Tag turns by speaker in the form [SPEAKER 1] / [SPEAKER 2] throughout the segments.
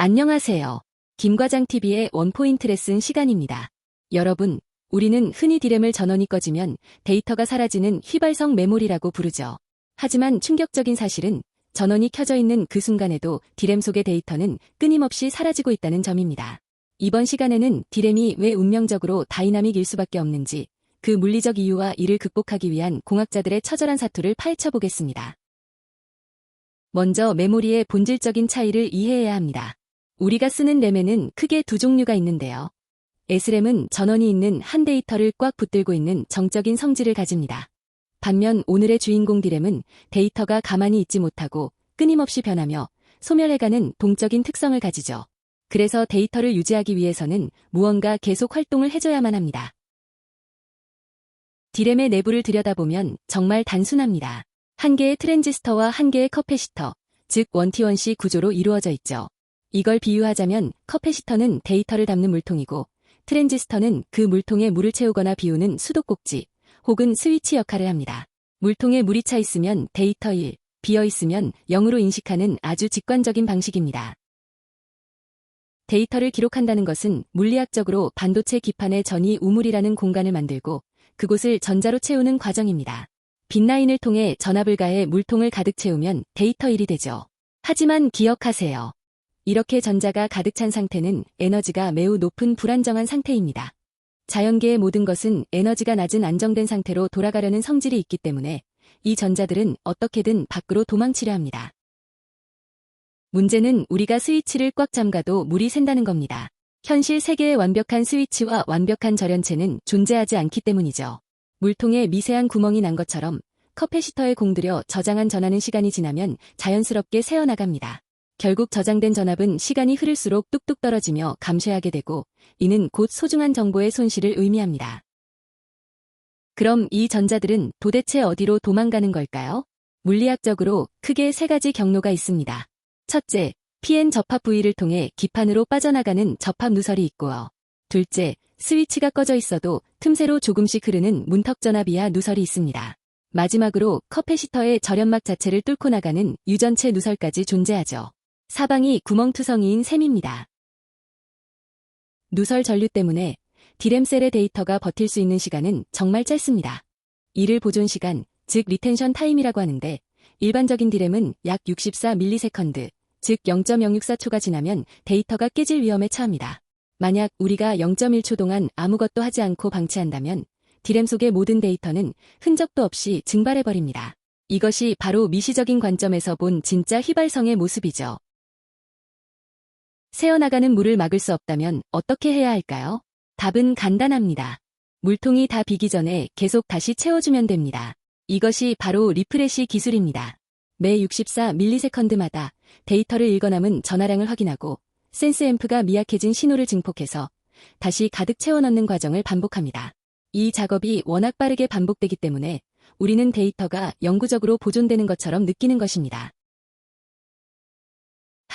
[SPEAKER 1] 안녕하세요. 김과장TV의 원포인트 레슨 시간입니다. 여러분, 우리는 흔히 디램을 전원이 꺼지면 데이터가 사라지는 휘발성 메모리라고 부르죠. 하지만 충격적인 사실은 전원이 켜져 있는 그 순간에도 디램 속의 데이터는 끊임없이 사라지고 있다는 점입니다. 이번 시간에는 디램이 왜 운명적으로 다이나믹일 수밖에 없는지, 그 물리적 이유와 이를 극복하기 위한 공학자들의 처절한 사투를 파헤쳐 보겠습니다. 먼저 메모리의 본질적인 차이를 이해해야 합니다. 우리가 쓰는 램에는 크게 두 종류가 있는데요. SRAM은 전원이 있는 한 데이터를 꽉 붙들고 있는 정적인 성질을 가집니다. 반면 오늘의 주인공 디램은 데이터가 가만히 있지 못하고 끊임없이 변하며 소멸해가는 동적인 특성을 가지죠. 그래서 데이터를 유지하기 위해서는 무언가 계속 활동을 해줘야만 합니다. 디램의 내부를 들여다보면 정말 단순합니다. 한 개의 트랜지스터와 한 개의 커패시터, 즉 1T1C 구조로 이루어져 있죠. 이걸 비유하자면 커패시터는 데이터를 담는 물통이고 트랜지스터는 그 물통에 물을 채우거나 비우는 수도꼭지 혹은 스위치 역할을 합니다. 물통에 물이 차 있으면 데이터 1, 비어 있으면 0으로 인식하는 아주 직관적인 방식입니다. 데이터를 기록한다는 것은 물리학적으로 반도체 기판의 전이 우물이라는 공간을 만들고 그곳을 전자로 채우는 과정입니다. 빗라인을 통해 전압을 가해 물통을 가득 채우면 데이터 1이 되죠. 하지만 기억하세요. 이렇게 전자가 가득 찬 상태는 에너지가 매우 높은 불안정한 상태입니다. 자연계의 모든 것은 에너지가 낮은 안정된 상태로 돌아가려는 성질이 있기 때문에 이 전자들은 어떻게든 밖으로 도망치려 합니다. 문제는 우리가 스위치를 꽉 잠가도 물이 샌다는 겁니다. 현실 세계의 완벽한 스위치와 완벽한 절연체는 존재하지 않기 때문이죠. 물통에 미세한 구멍이 난 것처럼 커패시터에 공들여 저장한 전하는 시간이 지나면 자연스럽게 새어나갑니다. 결국 저장된 전압은 시간이 흐를수록 뚝뚝 떨어지며 감쇄하게 되고 이는 곧 소중한 정보의 손실을 의미합니다. 그럼 이 전자들은 도대체 어디로 도망가는 걸까요? 물리학적으로 크게 세 가지 경로가 있습니다. 첫째, PN 접합 부위를 통해 기판으로 빠져나가는 접합 누설이 있고요. 둘째, 스위치가 꺼져 있어도 틈새로 조금씩 흐르는 문턱 전압 이하 누설이 있습니다. 마지막으로 커패시터의 절연막 자체를 뚫고 나가는 유전체 누설까지 존재하죠. 사방이 구멍투성이인 셈입니다. 누설 전류 때문에 디램셀의 데이터가 버틸 수 있는 시간은 정말 짧습니다. 이를 보존 시간, 즉 리텐션 타임이라고 하는데 일반적인 디램은 약 64ms, 즉 0.064초가 지나면 데이터가 깨질 위험에 처합니다. 만약 우리가 0.1초 동안 아무것도 하지 않고 방치한다면 디램 속의 모든 데이터는 흔적도 없이 증발해버립니다. 이것이 바로 미시적인 관점에서 본 진짜 휘발성의 모습이죠. 새어나가는 물을 막을 수 없다면 어떻게 해야 할까요? 답은 간단합니다. 물통이 다 비기 전에 계속 다시 채워주면 됩니다. 이것이 바로 리프레시 기술입니다. 매 64ms마다 데이터를 읽어 남은 전하량을 확인하고 센스앰프가 미약해진 신호를 증폭해서 다시 가득 채워 넣는 과정을 반복합니다. 이 작업이 워낙 빠르게 반복되기 때문에 우리는 데이터가 영구적으로 보존되는 것처럼 느끼는 것입니다.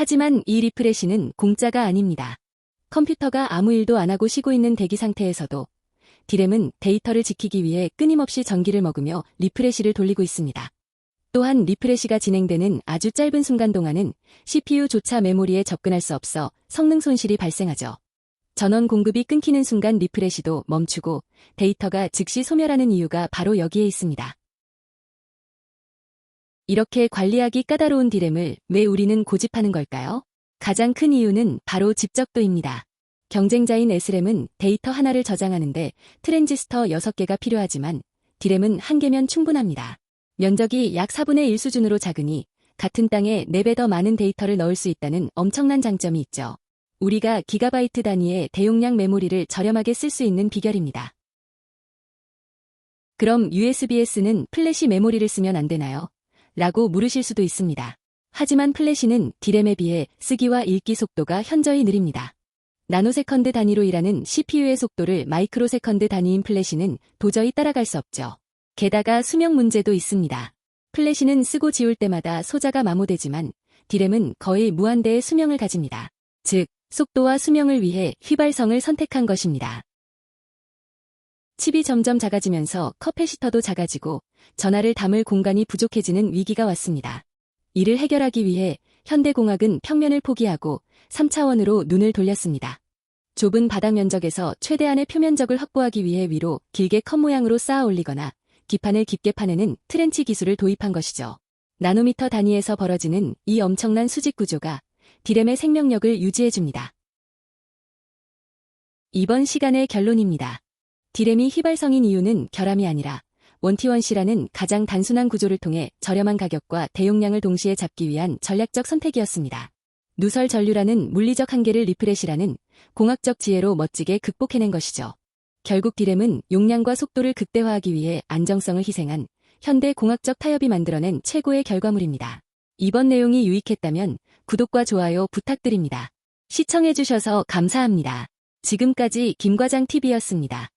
[SPEAKER 1] 하지만 이 리프레시는 공짜가 아닙니다. 컴퓨터가 아무 일도 안 하고 쉬고 있는 대기 상태에서도 디램은 데이터를 지키기 위해 끊임없이 전기를 먹으며 리프레시를 돌리고 있습니다. 또한 리프레시가 진행되는 아주 짧은 순간 동안은 CPU조차 메모리에 접근할 수 없어 성능 손실이 발생하죠. 전원 공급이 끊기는 순간 리프레시도 멈추고 데이터가 즉시 소멸하는 이유가 바로 여기에 있습니다. 이렇게 관리하기 까다로운 디램을 왜 우리는 고집하는 걸까요? 가장 큰 이유는 바로 집적도입니다. 경쟁자인 SRAM은 데이터 하나를 저장하는데 트랜지스터 6개가 필요하지만 디램은 1개면 충분합니다. 면적이 약 4분의 1 수준으로 작으니 같은 땅에 4배 더 많은 데이터를 넣을 수 있다는 엄청난 장점이 있죠. 우리가 기가바이트 단위의 대용량 메모리를 저렴하게 쓸 수 있는 비결입니다. 그럼 USBS는 플래시 메모리를 쓰면 안 되나요? 라고 물으실 수도 있습니다. 하지만 플래시는 디램에 비해 쓰기와 읽기 속도가 현저히 느립니다. 나노세컨드 단위로 일하는 CPU의 속도를 마이크로세컨드 단위인 플래시는 도저히 따라갈 수 없죠. 게다가 수명 문제도 있습니다. 플래시는 쓰고 지울 때마다 소자가 마모되지만 디램은 거의 무한대의 수명을 가집니다. 즉, 속도와 수명을 위해 휘발성을 선택한 것입니다. 칩이 점점 작아지면서 커패시터도 작아지고 전하를 담을 공간이 부족해지는 위기가 왔습니다. 이를 해결하기 위해 현대공학은 평면을 포기하고 3차원으로 눈을 돌렸습니다. 좁은 바닥 면적에서 최대한의 표면적을 확보하기 위해 위로 길게 컷 모양으로 쌓아 올리거나 기판을 깊게 파내는 트렌치 기술을 도입한 것이죠. 나노미터 단위에서 벌어지는 이 엄청난 수직 구조가 디램의 생명력을 유지해줍니다. 이번 시간의 결론입니다. 디램이 휘발성인 이유는 결함이 아니라 원T1C라는 가장 단순한 구조를 통해 저렴한 가격과 대용량을 동시에 잡기 위한 전략적 선택이었습니다. 누설 전류라는 물리적 한계를 리프렛이라는 공학적 지혜로 멋지게 극복해낸 것이죠. 결국 디램은 용량과 속도를 극대화하기 위해 안정성을 희생한 현대 공학적 타협이 만들어낸 최고의 결과물입니다. 이번 내용이 유익했다면 구독과 좋아요 부탁드립니다. 시청해주셔서 감사합니다. 지금까지 김과장TV였습니다.